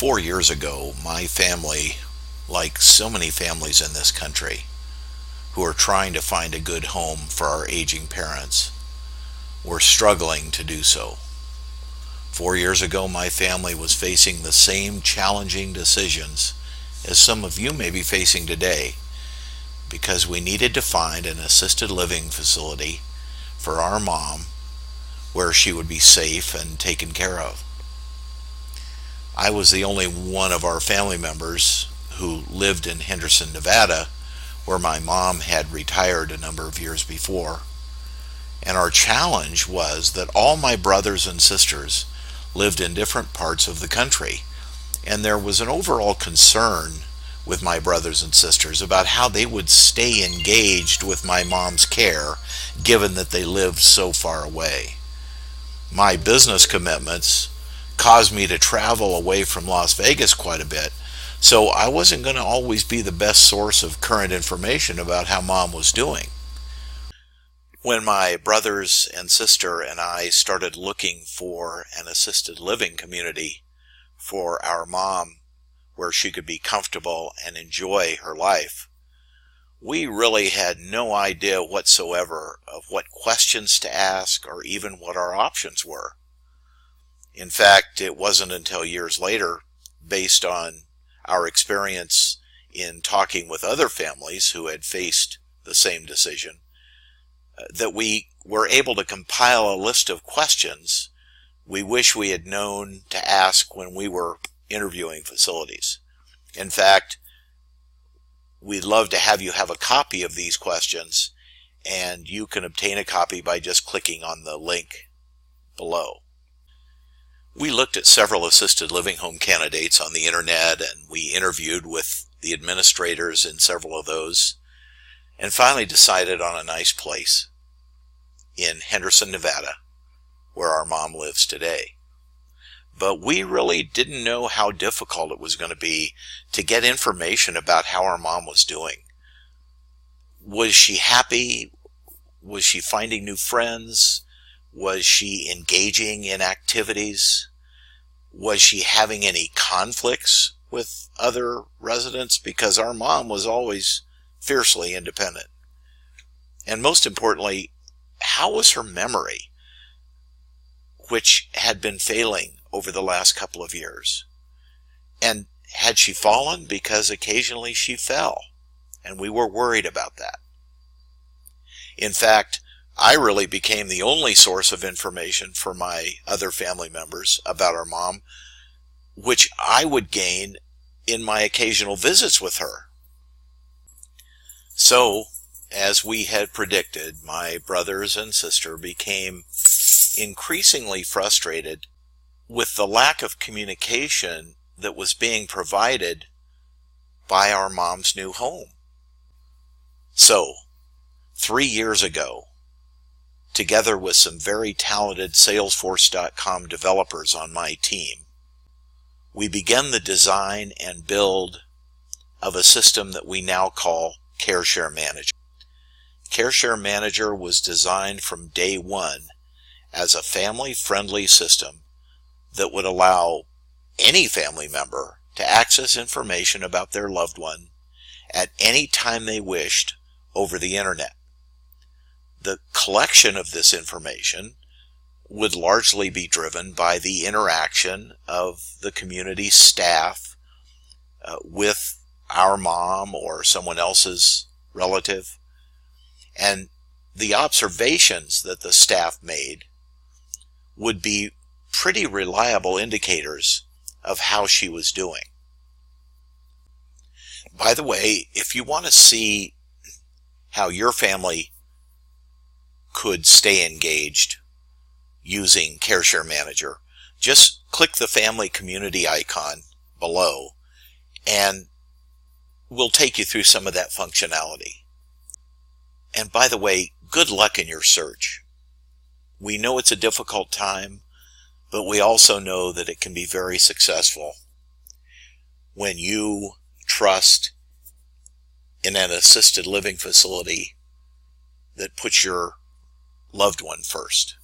4 years ago, my family, like so many families in this country, who are trying to find a good home for our aging parents, were struggling to do so. 4 years ago, my family was facing the same challenging decisions as some of you may be facing today, because we needed to find an assisted living facility for our mom where she would be safe and taken care of. I was the only one of our family members who lived in Henderson, Nevada, where my mom had retired a number of years before. And our challenge was that all my brothers and sisters lived in different parts of the country. And there was an overall concern with my brothers and sisters about how they would stay engaged with my mom's care, given that they lived so far away. My business commitments caused me to travel away from Las Vegas quite a bit, so I wasn't going to always be the best source of current information about how mom was doing. When my brothers and sister and I started looking for an assisted living community for our mom where she could be comfortable and enjoy her life, we really had no idea whatsoever of what questions to ask or even what our options were. In fact, it wasn't until years later, based on our experience in talking with other families who had faced the same decision, that we were able to compile a list of questions we wish we had known to ask when we were interviewing facilities. In fact, we'd love to have you have a copy of these questions, and you can obtain a copy by just clicking on the link below. We looked at several assisted living home candidates on the internet, and we interviewed with the administrators in several of those, and finally decided on a nice place in Henderson, Nevada, where our mom lives today. But we really didn't know how difficult it was going to be to get information about how our mom was doing. Was she happy? Was she finding new friends? Was she engaging in activities? Was she having any conflicts with other residents? Because our mom was always fiercely independent. And most importantly, how was her memory, which had been failing over the last couple of years? And had she fallen? Because occasionally she fell, and we were worried about that. In fact, I really became the only source of information for my other family members about our mom, which I would gain in my occasional visits with her. So, as we had predicted, my brothers and sister became increasingly frustrated with the lack of communication that was being provided by our mom's new home. So, 3 years ago, together with some very talented Salesforce.com developers on my team, we began the design and build of a system that we now call CareShare Manager. CareShare Manager was designed from day one as a family-friendly system that would allow any family member to access information about their loved one at any time they wished over the internet. The collection of this information would largely be driven by the interaction of the community staff with our mom or someone else's relative, and the observations that the staff made would be pretty reliable indicators of how she was doing. By the way, if you want to see how your family could stay engaged using CareShare Manager, just click the family community icon below and we'll take you through some of that functionality. And by the way, good luck in your search. We know it's a difficult time, but we also know that it can be very successful when you trust in an assisted living facility that puts your loved one first.